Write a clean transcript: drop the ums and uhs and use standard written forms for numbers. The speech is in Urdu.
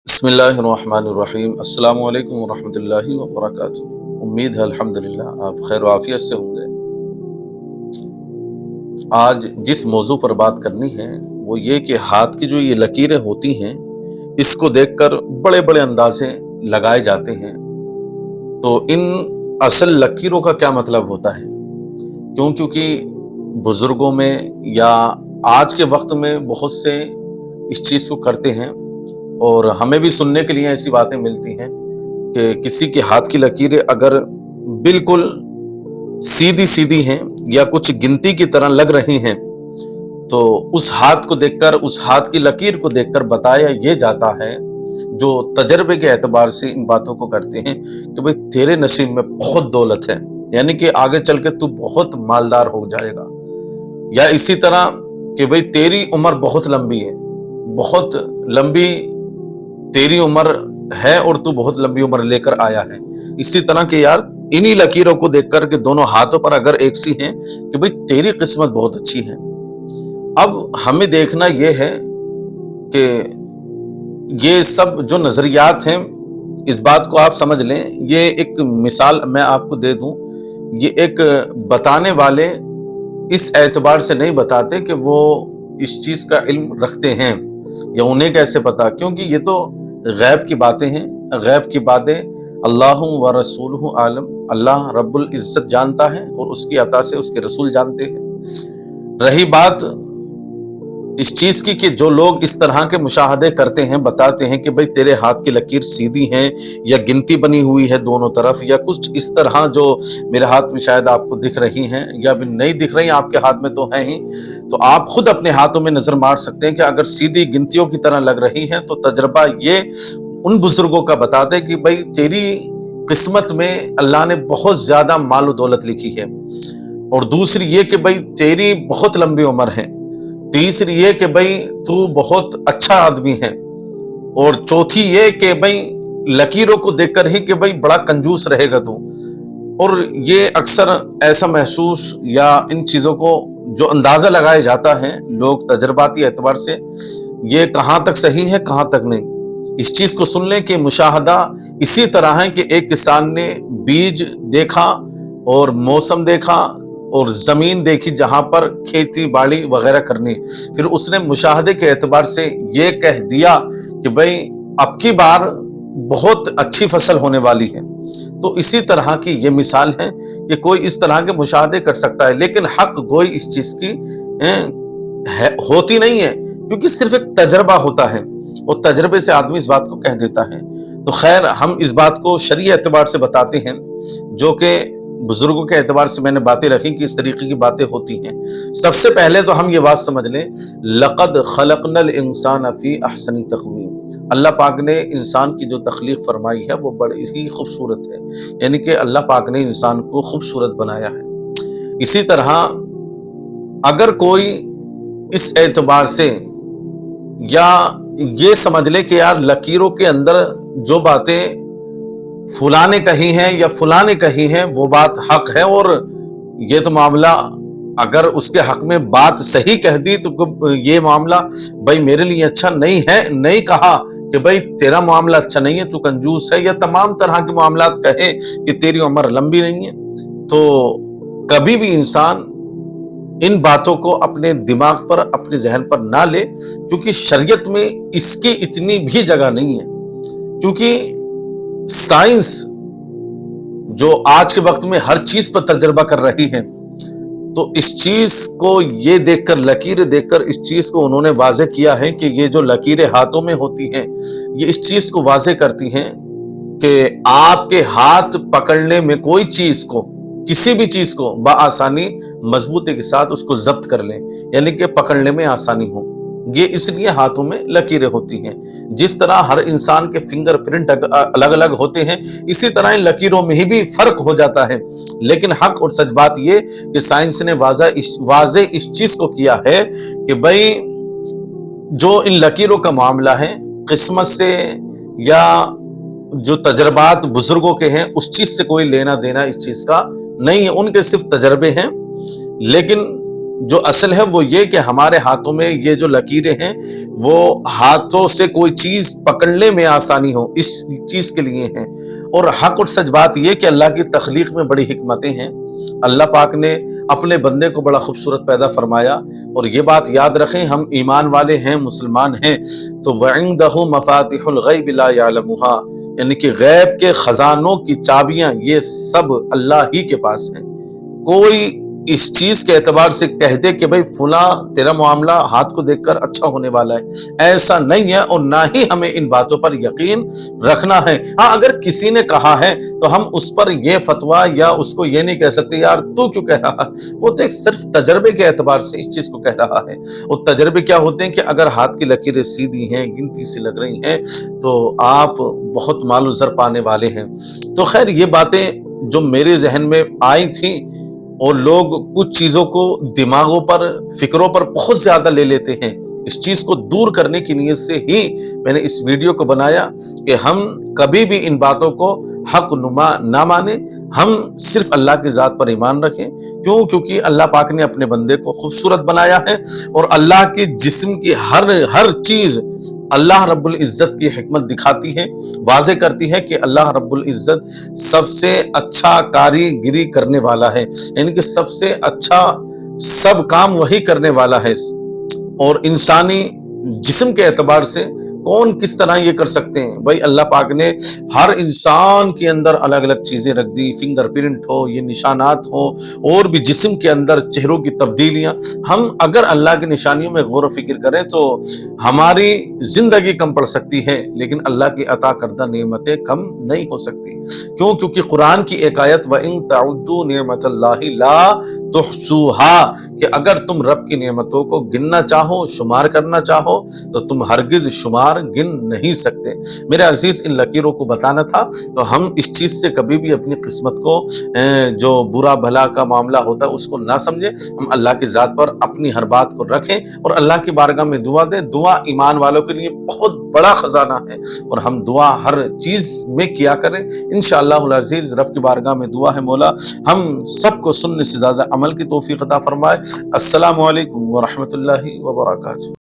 بسم اللہ الرحمن الرحیم۔ السلام علیکم ورحمۃ اللہ وبرکاتہ۔ امید ہے الحمدللہ آپ خیر و عافیت سے ہوں گے۔ آج جس موضوع پر بات کرنی ہے وہ یہ کہ ہاتھ کی جو یہ لکیریں ہوتی ہیں اس کو دیکھ کر بڑے بڑے اندازے لگائے جاتے ہیں، تو ان اصل لکیروں کا کیا مطلب ہوتا ہے؟ کیونکہ بزرگوں میں یا آج کے وقت میں بہت سے اس چیز کو کرتے ہیں، اور ہمیں بھی سننے کے لیے ایسی باتیں ملتی ہیں کہ کسی کے ہاتھ کی لکیریں اگر بالکل سیدھی سیدھی ہیں یا کچھ گنتی کی طرح لگ رہی ہیں تو اس ہاتھ کو دیکھ کر، اس ہاتھ کی لکیر کو دیکھ کر بتایا یہ جاتا ہے، جو تجربے کے اعتبار سے ان باتوں کو کرتے ہیں، کہ بھئی تیرے نصیب میں بہت دولت ہے، یعنی کہ آگے چل کے تو بہت مالدار ہو جائے گا، یا اسی طرح کہ بھئی تیری عمر بہت لمبی ہے، بہت لمبی تیری عمر ہے اور تو بہت لمبی عمر لے کر آیا ہے۔ اسی طرح کہ یار انہی لکیروں کو دیکھ کر کہ دونوں ہاتھوں پر اگر ایک سی ہیں کہ بھئی تیری قسمت بہت اچھی ہے۔ اب ہمیں دیکھنا یہ ہے کہ یہ سب جو نظریات ہیں، اس بات کو آپ سمجھ لیں، یہ ایک مثال میں آپ کو دے دوں، یہ ایک بتانے والے اس اعتبار سے نہیں بتاتے کہ وہ اس چیز کا علم رکھتے ہیں یا انہیں کیسے پتا، کیونکہ یہ تو غیب کی باتیں ہیں۔ غیب کی باتیں اللہ و رسولہ عالم، اللہ رب العزت جانتا ہے اور اس کی عطا سے اس کے رسول جانتے ہیں۔ رہی بات اس چیز کی کہ جو لوگ اس طرح کے مشاہدے کرتے ہیں، بتاتے ہیں کہ بھئی تیرے ہاتھ کی لکیر سیدھی ہیں یا گنتی بنی ہوئی ہے دونوں طرف، یا کچھ اس طرح جو میرے ہاتھ میں شاید آپ کو دکھ رہی ہیں یا بھی نہیں دکھ رہی ہیں، آپ کے ہاتھ میں تو ہیں ہی، تو آپ خود اپنے ہاتھوں میں نظر مار سکتے ہیں کہ اگر سیدھی گنتیوں کی طرح لگ رہی ہیں تو تجربہ یہ ان بزرگوں کا بتاتے کہ بھئی تیری قسمت میں اللہ نے بہت زیادہ مال و دولت لکھی ہے، اور دوسری یہ کہ بھئی تیری بہت لمبی عمر ہے، تیسری یہ کہ بھئی تو بہت اچھا آدمی ہے، اور چوتھی یہ کہ بھئی لکیروں کو دیکھ کر ہی کہ بھئی بڑا کنجوس رہے گا تو۔ اور یہ اکثر ایسا محسوس یا ان چیزوں کو جو اندازہ لگایا جاتا ہے لوگ تجرباتی اعتبار سے، یہ کہاں تک صحیح ہے کہاں تک نہیں۔ اس چیز کو سن لیں کہ مشاہدہ اسی طرح ہے کہ ایک کسان نے بیج دیکھا اور موسم دیکھا اور زمین دیکھی جہاں پر کھیتی باڑی وغیرہ کرنی، پھر اس نے مشاہدے کے اعتبار سے یہ کہہ دیا کہ بھئی اب کی بار بہت اچھی فصل ہونے والی ہے۔ تو اسی طرح کی یہ مثال ہے کہ کوئی اس طرح کے مشاہدے کر سکتا ہے، لیکن حق گوئی اس چیز کی ہوتی نہیں ہے، کیونکہ صرف ایک تجربہ ہوتا ہے اور تجربے سے آدمی اس بات کو کہہ دیتا ہے۔ تو خیر، ہم اس بات کو شرعی اعتبار سے بتاتے ہیں، جو کہ بزرگوں کے اعتبار سے میں نے باتیں رکھی کہ اس طریقے کی باتیں ہوتی ہیں۔ سب سے پہلے تو ہم یہ بات سمجھ لیں، لَقَدْ خَلَقْنَا الْإِنسَانَ فِي أَحْسَنِ تَقْوِيمٍ، اللہ پاک نے انسان کی جو تخلیق فرمائی ہے وہ بڑی ہی خوبصورت ہے، یعنی کہ اللہ پاک نے انسان کو خوبصورت بنایا ہے۔ اسی طرح اگر کوئی اس اعتبار سے یا یہ سمجھ لے کہ یار لکیروں کے اندر جو باتیں فلاں نے کہی ہیں یا فلاں نے کہی ہیں وہ بات حق ہے، اور یہ تو معاملہ اگر اس کے حق میں بات صحیح کہہ دی تو یہ معاملہ بھائی میرے لیے اچھا نہیں ہے، نہیں کہا کہ بھائی تیرا معاملہ اچھا نہیں ہے، تو کنجوس ہے، یا تمام طرح کے معاملات کہے کہ تیری عمر لمبی نہیں ہے، تو کبھی بھی انسان ان باتوں کو اپنے دماغ پر، اپنے ذہن پر نہ لے، کیونکہ شریعت میں اس کی اتنی بھی جگہ نہیں ہے۔ کیونکہ سائنس جو آج کے وقت میں ہر چیز پر تجربہ کر رہی ہے، تو اس چیز کو یہ دیکھ کر، لکیریں دیکھ کر اس چیز کو انہوں نے واضح کیا ہے کہ یہ جو لکیریں ہاتھوں میں ہوتی ہیں یہ اس چیز کو واضح کرتی ہیں کہ آپ کے ہاتھ پکڑنے میں کوئی چیز کو، کسی بھی چیز کو بآسانی مضبوطی کے ساتھ اس کو ضبط کر لیں، یعنی کہ پکڑنے میں آسانی ہو۔ یہ اس لیے ہاتھوں میں لکیریں ہوتی ہیں۔ جس طرح ہر انسان کے فنگر پرنٹ الگ الگ ہوتے ہیں، اسی طرح ان لکیروں میں ہی بھی فرق ہو جاتا ہے، لیکن حق اور سچ بات یہ کہ سائنس نے واضح اس چیز کو کیا ہے کہ بھئی جو ان لکیروں کا معاملہ ہے قسمت سے یا جو تجربات بزرگوں کے ہیں اس چیز سے کوئی لینا دینا اس چیز کا نہیں ہے، ان کے صرف تجربے ہیں۔ لیکن جو اصل ہے وہ یہ کہ ہمارے ہاتھوں میں یہ جو لکیریں ہیں وہ ہاتھوں سے کوئی چیز پکڑنے میں آسانی ہو، اس چیز کے لیے ہیں۔ اور حق اور سچ بات یہ کہ اللہ کی تخلیق میں بڑی حکمتیں ہیں۔ اللہ پاک نے اپنے بندے کو بڑا خوبصورت پیدا فرمایا، اور یہ بات یاد رکھیں ہم ایمان والے ہیں، مسلمان ہیں، تو وَعِندَهُ مَفَاتِحُ الْغَيْبِ لَا يَعْلَمُهَا، یعنی کہ غیب کے خزانوں کی چابیاں یہ سب اللہ ہی کے پاس ہیں۔ کوئی اس چیز کے اعتبار سے کہہ دے کہ بھئی فلاں تیرا معاملہ ہاتھ کو دیکھ کر اچھا ہونے والا ہے، ایسا نہیں ہے، اور نہ ہی ہمیں ان باتوں پر یقین رکھنا ہے۔ ہاں اگر کسی نے کہا ہے تو ہم اس پر یہ فتویٰ یا اس کو یہ نہیں کہہ سکتے یار تو کیوں کہہ رہا ہے، وہ تو ایک صرف تجربے کے اعتبار سے اس چیز کو کہہ رہا ہے۔ اور تجربے کیا ہوتے ہیں کہ اگر ہاتھ کی لکیریں سیدھی ہیں، گنتی سے لگ رہی ہیں، تو آپ بہت مال و زر پانے والے ہیں۔ تو خیر یہ باتیں جو میرے ذہن میں آئی تھیں، اور لوگ کچھ چیزوں کو دماغوں پر، فکروں پر بہت زیادہ لے لیتے ہیں، اس چیز کو دور کرنے کی نیت سے ہی میں نے اس ویڈیو کو بنایا کہ ہم کبھی بھی ان باتوں کو حق نما نہ مانیں، ہم صرف اللہ کی ذات پر ایمان رکھیں۔ کیونکہ اللہ پاک نے اپنے بندے کو خوبصورت بنایا ہے، اور اللہ کے جسم کی ہر چیز اللہ رب العزت کی حکمت دکھاتی ہے، واضح کرتی ہے کہ اللہ رب العزت سب سے اچھا کاریگری کرنے والا ہے، یعنی کہ سب سے اچھا سب کام وہی کرنے والا ہے۔ اور انسانی جسم کے اعتبار سے کون کس طرح یہ کر سکتے ہیں؟ بھائی اللہ پاک نے ہر انسان کے اندر الگ الگ چیزیں رکھ دی، فنگر پرنٹ ہو، یہ نشانات ہو، اور بھی جسم کے اندر چہروں کی تبدیلیاں۔ ہم اگر اللہ کی نشانیوں میں غور و فکر کریں تو ہماری زندگی کم پڑ سکتی ہے، لیکن اللہ کی عطا کردہ نعمتیں کم نہیں ہو سکتی۔ کیونکہ قرآن کی ایک آیت وَإِن تَعُدُّوا نِعْمَتَ اللَّهِ لَا تُحْصُوهَا، کہ اگر تم رب کی نعمتوں کو گننا چاہو، شمار کرنا چاہو، تو تم ہرگز شمار گن نہیں سکتے۔ میرے عزیز ان لکیروں کو بتانا تھا، تو ہم اس چیز سے کبھی بھی اپنی قسمت کو جو برا بھلا کا معاملہ ہوتا ہے اس کو نہ سمجھیں، ہم اللہ کی ذات پر اپنی ہر بات کو رکھیں، اور اللہ کی بارگاہ میں دعا دیں۔ دعا ایمان والوں کے لیے بہت بڑا خزانہ ہے، اور ہم دعا ہر چیز میں کیا کریں۔ انشاءاللہ العزیز رب کی بارگاہ میں دعا ہے مولا ہم سب کو سننے سے زیادہ عمل کی توفیق عطا فرمائے۔ السلام علیکم ورحمۃ اللہ وبرکاتہ۔